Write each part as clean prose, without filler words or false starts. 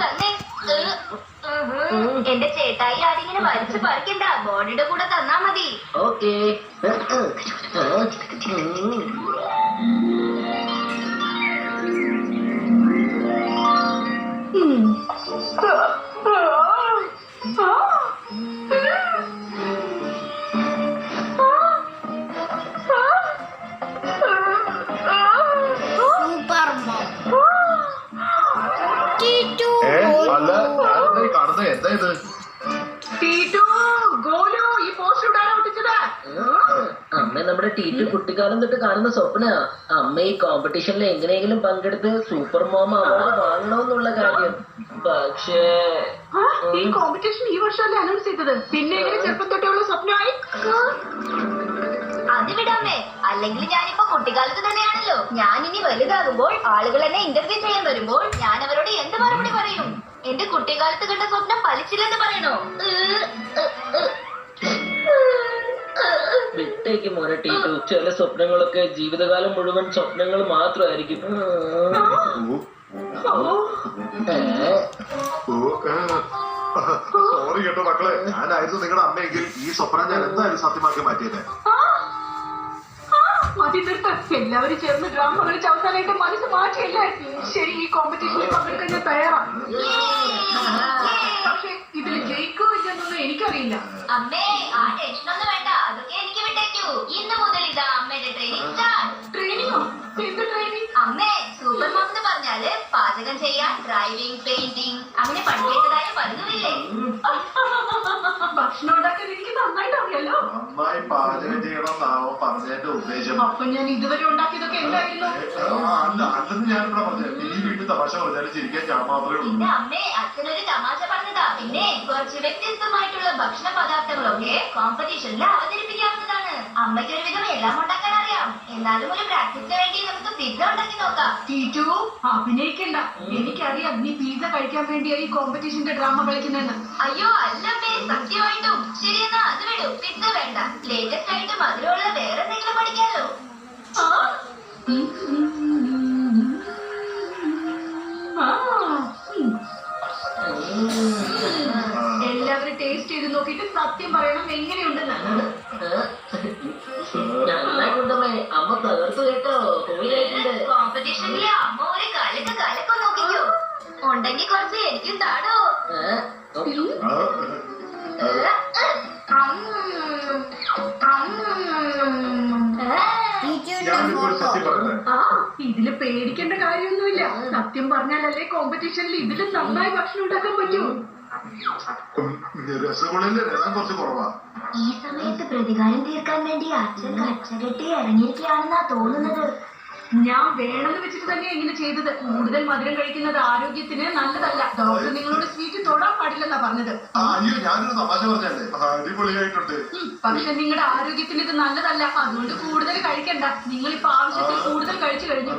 തന്നെ. എന്റെ ചേട്ടായി ആരിങ്ങനെ വലിച്ചു പറിക്കണ്ട, ബോഡിയുടെ കൂടെ തന്നാ മതി. ഓക്കേ. അല്ല ഞാനെന്തായി കാണുന്നത്? എന്താ ഇത്? അമ്മ നമ്മുടെ ടീറ്റു കുട്ടിക്കാലം തൊട്ട് കാണുന്ന സ്വപ്ന. അമ്മ ഈ കോമ്പറ്റീഷനിൽ എങ്ങനെയെങ്കിലും പങ്കെടുത്ത് സൂപ്പർ മോം അവാർഡ് വാങ്ങണമെന്നുള്ള കാര്യം. പക്ഷേ ഈ കോമ്പറ്റീഷൻ ഈ വർഷമല്ലേ അനൗൺസ് ചെയ്തത്, പിന്നെ എങ്ങനെ ചെറുപ്പം തൊട്ടുള്ള സ്വപ്നമായി? അത് വിടാമേ, അല്ലെങ്കിൽ ഞാനിപ്പോ കുട്ടിക്കാലത്ത് തന്നെയാണല്ലോ. ഞാൻ ഇനി വലുതാകുമ്പോൾ ആളുകൾ എന്നെ ഇന്റർവ്യൂ ചെയ്യാൻ വരുമ്പോൾ ഞാൻ അവരോട് എന്ത് മറുപടി പറയും? എന്റെ കുട്ടിക്കാലത്ത് കണ്ട സ്വപ്നം ഫലിച്ചില്ലെന്ന് പറയണോ? വിട്ടേക്ക് മോനെ ടീറ്റു. ചില സ്വപ്നങ്ങളൊക്കെ ജീവിതകാലം മുഴുവൻ സ്വപ്നങ്ങൾ മാത്രമായിരിക്കും. സോറി കേട്ടോ മക്കളെ, ഞാനായിരുന്നു നിങ്ങളുടെ അമ്മയെങ്കിൽ ഈ സ്വപ്നം ഞാൻ എന്തായാലും സത്യമാക്കി മാറ്റിയത്. മതി നിർത്ത്. എല്ലാവരും ചേർന്ന് ഡ്രാമ കളിച്ച് അവസാനമായിട്ട് മനസ്സ് മാറ്റിയല്ലേ? ശരി, ഈ കോമ്പറ്റീഷനിൽ പങ്കെടുക്കാൻ ഞാൻ തയ്യാറാണ്. പക്ഷെ ഇതിൽ ജയിക്കോ ഇല്ലെന്നൊന്നും എനിക്കറിയില്ല. അമ്മേ, ആ ടെൻഷനൊന്നും വേണ്ട, അതൊക്കെ എനിക്ക് വിട്ടേക്കൂ. ഇന്ന് മുതൽ ഇതാ അമ്മയുടെ ട്രെയിനിങ് സ്റ്റാർട്ട്. ട്രെയിനിങ്ങോ? എന്ത് ട്രെയിനിങ്? അമ്മേ, സൂപ്പർ മോം എന്ന് പറഞ്ഞാല് പാചകം ചെയ്യാൻ, ഡ്രൈവിംഗ്, പെയിന്റിംഗ് അങ്ങനെ പഠിക്കേണ്ടതായ പലതുമില്ലേ? ഭക്ഷണം ഉണ്ടാക്കാൻ എനിക്ക് നന്നായിട്ട് അറിയാലോ. നന്നായി പാചകം ചെയ്യണമെന്നാവോ പറഞ്ഞതിന്റെ ഉദ്ദേശം? അപ്പൊ ഞാൻ ഇതുവരെ ഉണ്ടാക്കിയതൊക്കെ എന്തായിരുന്നു? അല്ലെന്ന് ഞാനിവിടെ പറഞ്ഞത്. നീ വീട്ടിൽ തമാശ പറഞ്ഞാലും ചിരിക്കാൻ ഞാൻ മാത്രമേ ഉള്ളൂ. എന്റെ അമ്മേ, അച്ഛനൊരു തമാശ പറഞ്ഞതാ. പിന്നെ കുറച്ച് വ്യത്യസ്തമായിട്ടുള്ള ഭക്ഷണ പദാർത്ഥങ്ങളൊക്കെ കോമ്പറ്റീഷനിൽ അവതരിപ്പിക്കാവുന്നതാണ്. അമ്മയ്ക്ക് ഒരുവിധം എല്ലാം ഉണ്ടാക്കാൻ അറിയാം. എന്നാലും ഒരു പ്രാക്ടീസിന് വേണ്ടി നമുക്ക് പിസ്സ ഉണ്ടാക്കി നോക്കാം. ടീറ്റു, അഭിനയിക്കണ്ട. എനിക്കറിയാം നീ പിസ്സ കഴിക്കാൻ വേണ്ടിയായി കോമ്പറ്റീഷന്റെ ഡ്രാമ കളിക്കുന്നെന്ന്. അയ്യോ അല്ലമ്മേ, സത്യമായിട്ടും. ശരിയെന്നാ അത് വിടും, പിസ്സ വേണ്ട. ലേറ്റസ്റ്റ് ആയിട്ട് മധുരമുള്ള വേറെ എന്തെങ്കിലും പഠിക്കാലോ. എല്ലാവരും ടേസ്റ്റ് ചെയ്ത് നോക്കിയിട്ട് സത്യം പറയണം എങ്ങനെയുണ്ടെന്ന്. നന്നായിട്ടുണ്ടമ്മേ. അമ്മ തകർത്തു കേട്ടോ. പോയിട്ടുണ്ട്. കോമ്പറ്റീഷനിലെ അമ്മ ഒരു കലക്കൊക്കെ നോക്കിക്കോ. ഉണ്ടെങ്കിൽ കുറച്ച് എനിക്കും താടോ. ഇതില് പേടിക്കേണ്ട കാര്യമൊന്നുമില്ല. സത്യം പറഞ്ഞാലല്ലേ കോമ്പറ്റീഷനിൽ ഇതിലും നന്നായി ഭക്ഷണം ഉണ്ടാക്കാൻ പറ്റൂ. രസഗുളയിലെ രസം കുറച്ച് കുറവാ. ഈ സമയത്ത് പ്രതികാരം തീർക്കാൻ വേണ്ടി അച്ഛൻ കച്ചകെട്ടി ഇറങ്ങിയിരിക്കുകയാണെന്നാ തോന്നുന്നത്. ഞാൻ വേണമെന്ന് വെച്ചിട്ട് തന്നെ ഇങ്ങനെ ചെയ്തത്. കൂടുതൽ മധുരം കഴിക്കുന്നത് ആരോഗ്യത്തിന് നല്ലതല്ല. ഡോക്ടർ നിങ്ങളോട് സ്വീറ്റ് തൊടാൻ പാടില്ലെന്നാ പറഞ്ഞത്. അയ്യോ, ഞാനൊരു തമാശ പറഞ്ഞല്ലേ. അടിപൊളിയായിട്ടുണ്ട്. പക്ഷെ നിങ്ങളുടെ ആരോഗ്യത്തിന് ഇത് നല്ലതല്ല. അതുകൊണ്ട് കൂടുതൽ കഴിക്കണ്ട. നിങ്ങളിപ്പോ ആവശ്യത്തിൽ കൂടുതൽ കഴിച്ചു കഴിഞ്ഞു.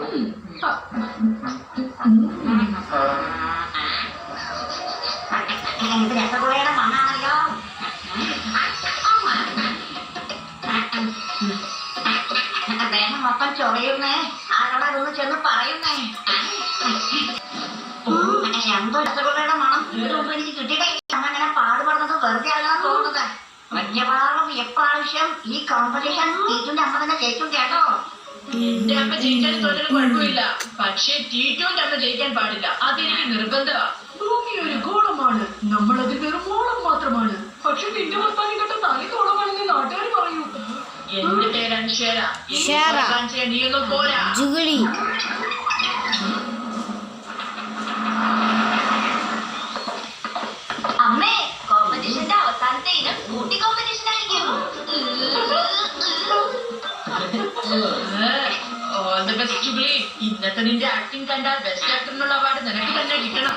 രസഗുളയുടെ മണ്ണാണല്ലോ. ദേഹം മൊത്തം ചൊറയുന്നേ. ആരോടാ അതൊന്ന് ചെന്ന് പറയുന്നേ? എന്തോ രസഗുളയുടെ മണം. ഇതിനു മുമ്പ് എനിക്ക് കിട്ടിയിട്ടേ. അങ്ങനെ പാടുപെടുന്നത് വെറുതെ ആണെന്ന് തോന്നുന്നത്. വന്യമാറും എപ്രാവശ്യം ഈ കോമ്പറ്റീഷൻ ടീറ്റുന്റെ അമ്മ തന്നെ ജയിക്കും കേട്ടോ. എന്റെ അമ്മ ജയിക്കാൻ തോന്നിട്ട് കുഴപ്പമില്ല. പക്ഷേ ടീറ്റോന്റെ അമ്മ ജയിക്കാൻ പാടില്ല. അതെനിക്ക് നിർബന്ധമാണ്. ഭൂമി ഒരു ഗോളമാണ്, നമ്മളതിൽ വെറും ഗോളം മാത്രമാണ്. പക്ഷെ നിന്റെ വർത്താനം കേട്ട തനി ഗോളമാണെന്ന് നാട്ടുകാർ പറയൂ. എന്റെ പേരാണ് ഷേര. നീയൊന്നും പോരാ. അമ്മേ, കോമ്പറ്റീഷന്റെ അവസാനത്തെ ഇനം ഊട്ടി കോമ്പറ്റീഷൻ ആയിരിക്കും. ഇന്നത്തെ നിന്റെ ആക്ടിങ് കണ്ടാൽ ബെസ്റ്റ് ആക്ടറിനുള്ള അവാർഡ് നിനക്ക് തന്നെ കിട്ടണം.